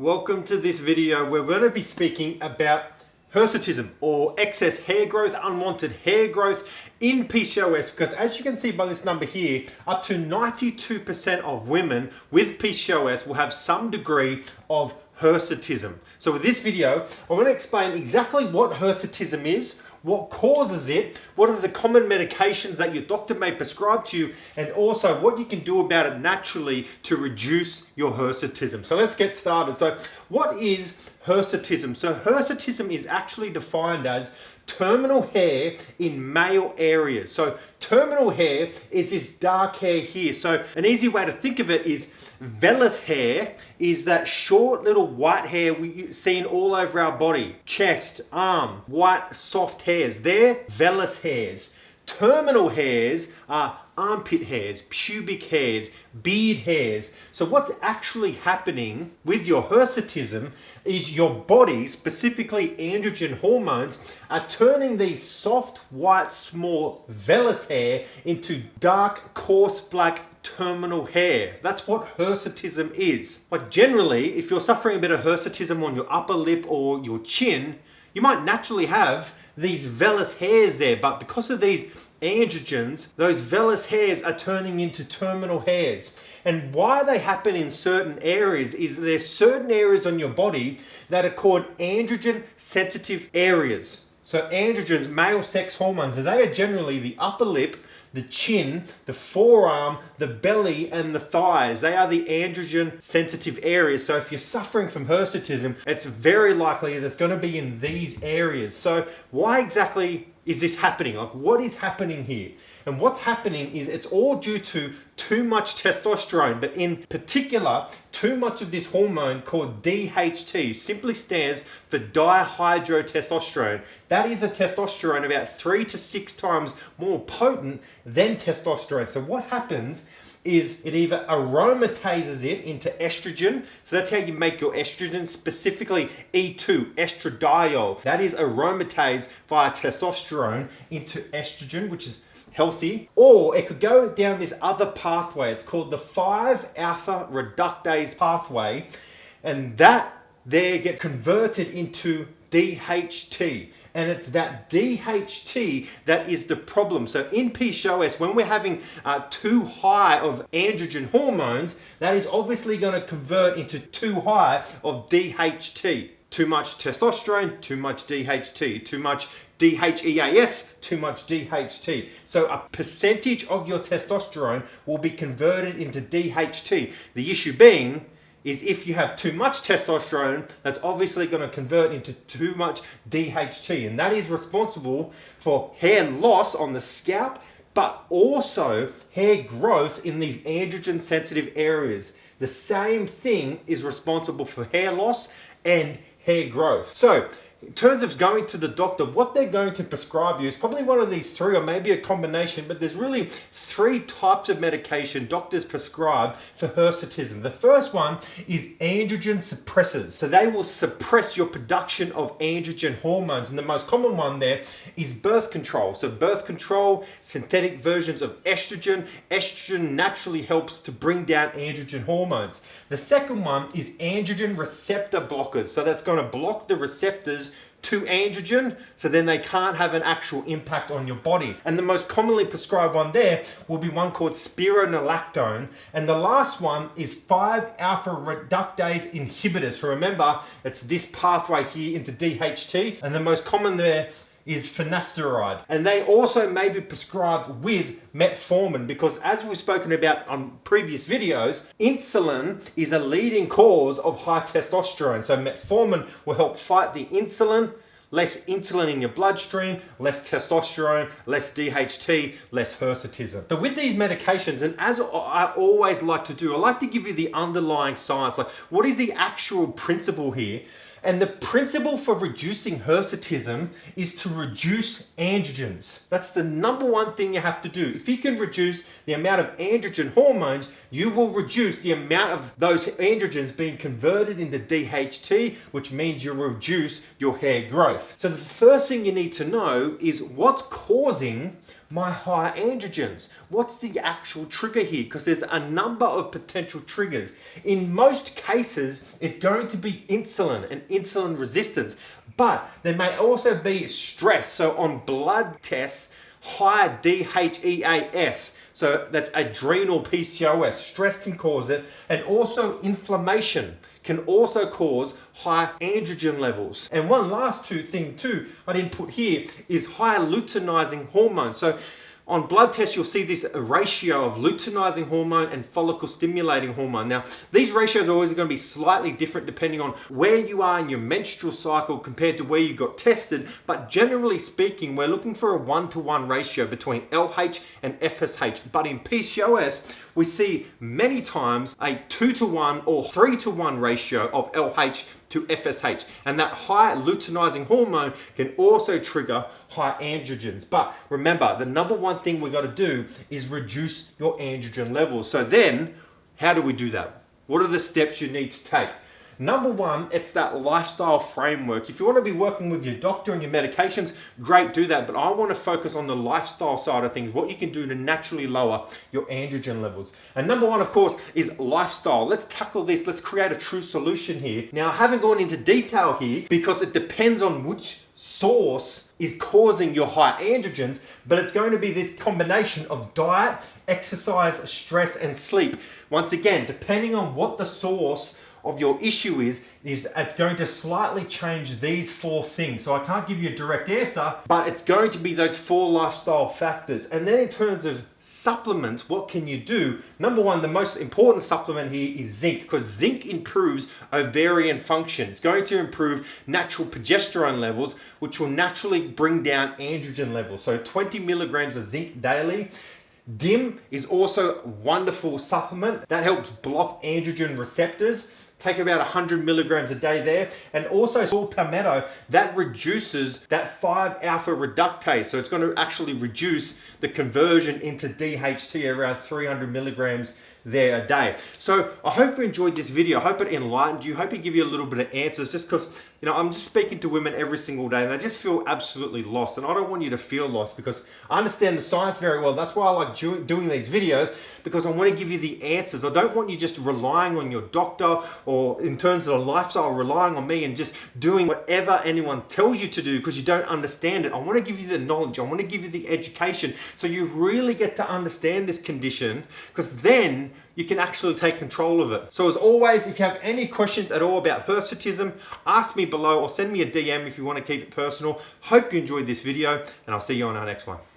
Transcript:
Welcome to this video where we're going to be speaking about hirsutism, or excess hair growth, unwanted hair growth in PCOS, because as you can see by this number here, up to 92% of women with PCOS will have some degree of hirsutism. So with this video, I'm going to explain exactly what hirsutism is, what causes it, what are the common medications that your doctor may prescribe to you, and also what you can do about it naturally to reduce your hirsutism. So let's get started. So what is hirsutism? So hirsutism is actually defined as terminal hair in male areas. So terminal hair is this dark hair here. So an easy way to think of it is vellus hair is that short little white hair we've seen all over our body. Chest, arm, white soft hairs. They're vellus hairs. Terminal hairs are armpit hairs, pubic hairs, beard hairs. So what's actually happening with your hirsutism is your body, specifically androgen hormones, are turning these soft, white, small vellus hair into dark, coarse, black terminal hair. That's what hirsutism is. Like generally, if you're suffering a bit of hirsutism on your upper lip or your chin, you might naturally have these vellus hairs there, but because of these androgens, those vellus hairs are turning into terminal hairs. And why they happen in certain areas is there's certain areas on your body that are called androgen sensitive areas. So androgens, male sex hormones, they are generally the upper lip, the chin, the forearm, the belly, and the thighs. They are the androgen sensitive areas. So if you're suffering from hirsutism, it's very likely that it's going to be in these areas. So why exactly is this happening? Like, what is happening here? And what's happening is it's all due to too much testosterone, but in particular, too much of this hormone called DHT, simply stands for dihydrotestosterone. That is a testosterone about 3 to 6 times more potent than testosterone. So what happens is it either aromatizes it into estrogen. So that's how you make your estrogen, specifically E2, estradiol. That is aromatized via testosterone into estrogen, which is healthy. Or it could go down this other pathway. It's called the 5-alpha reductase pathway. And that there gets converted into DHT. And it's that DHT that is the problem. So in PCOS, when we're having too high of androgen hormones, that is obviously going to convert into too high of DHT. Too much testosterone, too much DHT, too much DHEAS, too much DHT. So a percentage of your testosterone will be converted into DHT. The issue being is if you have too much testosterone, that's obviously going to convert into too much DHT. And that is responsible for hair loss on the scalp, but also hair growth in these androgen sensitive areas. The same thing is responsible for hair loss and hair growth. So in terms of going to the doctor, what they're going to prescribe you is probably one of these three, or maybe a combination, but there's really 3 types of medication doctors prescribe for hirsutism. The first one is androgen suppressors. So they will suppress your production of androgen hormones. And the most common one there is birth control. So birth control, synthetic versions of estrogen. Estrogen naturally helps to bring down androgen hormones. The second one is androgen receptor blockers. So that's going to block the receptors to androgen, so then they can't have an actual impact on your body. And the most commonly prescribed one there will be one called spironolactone. And the last one is 5-alpha reductase inhibitors. So remember, it's this pathway here into DHT. And the most common there is finasteride. And they also may be prescribed with metformin, because as we've spoken about on previous videos, insulin is a leading cause of high testosterone. So metformin will help fight the insulin. Less insulin in your bloodstream, less testosterone, less DHT, less hirsutism. So with these medications, and as I always like to do, I like to give you the underlying science, like what is the actual principle here? And the principle for reducing hirsutism is to reduce androgens. That's the number one thing you have to do. If you can reduce the amount of androgen hormones, you will reduce the amount of those androgens being converted into DHT, which means you reduce your hair growth. So the first thing you need to know is what's causing my high androgens? What's the actual trigger here? Because there's a number of potential triggers. In most cases, it's going to be insulin and insulin resistance, but there may also be stress. So on blood tests, high DHEAS, so that's adrenal PCOS, stress can cause it, and also inflammation can also cause high androgen levels. And one last thing I didn't put here is high luteinizing hormone. So on blood tests, you'll see this ratio of luteinizing hormone and follicle stimulating hormone. Now, these ratios are always going to be slightly different depending on where you are in your menstrual cycle compared to where you got tested. But generally speaking, we're looking for a 1-to-1 ratio between LH and FSH. But in PCOS, we see many times a 2-to-1 or 3-to-1 ratio of LH to FSH. And that high luteinizing hormone can also trigger high androgens. But remember, the number one thing we got to do is reduce your androgen levels. So then, how do we do that? What are the steps you need to take? Number one, it's that lifestyle framework. If you want to be working with your doctor and your medications, great, do that. But I want to focus on the lifestyle side of things, what you can do to naturally lower your androgen levels. And number one, of course, is lifestyle. Let's tackle this. Let's create a true solution here. Now, I haven't gone into detail here because it depends on which source is causing your high androgens, but it's going to be this combination of diet, exercise, stress, and sleep. Once again, depending on what the source of your issue is it's going to slightly change these 4 things. So I can't give you a direct answer, but it's going to be those 4 lifestyle factors. And then in terms of supplements, what can you do? Number one, the most important supplement here is zinc, because zinc improves ovarian function. It's going to improve natural progesterone levels, which will naturally bring down androgen levels. So 20 milligrams of zinc daily. DIM is also a wonderful supplement that helps block androgen receptors. Take about 100 milligrams a day there. And also saw palmetto, that reduces that 5-alpha reductase. So it's going to actually reduce the conversion into DHT around 300 milligrams there a day. So I hope you enjoyed this video. I hope it enlightened you. I hope it give you a little bit of answers, just because, you know, I'm just speaking to women every single day and they just feel absolutely lost. And I don't want you to feel lost, because I understand the science very well. That's why I like doing these videos, because I want to give you the answers. I don't want you just relying on your doctor, or in terms of the lifestyle, relying on me and just doing whatever anyone tells you to do because you don't understand it. I want to give you the knowledge. I want to give you the education so you really get to understand this condition, because then you can actually take control of it. So as always, if you have any questions at all about hirsutism, ask me below or send me a DM if you want to keep it personal. Hope you enjoyed this video, and I'll see you on our next one.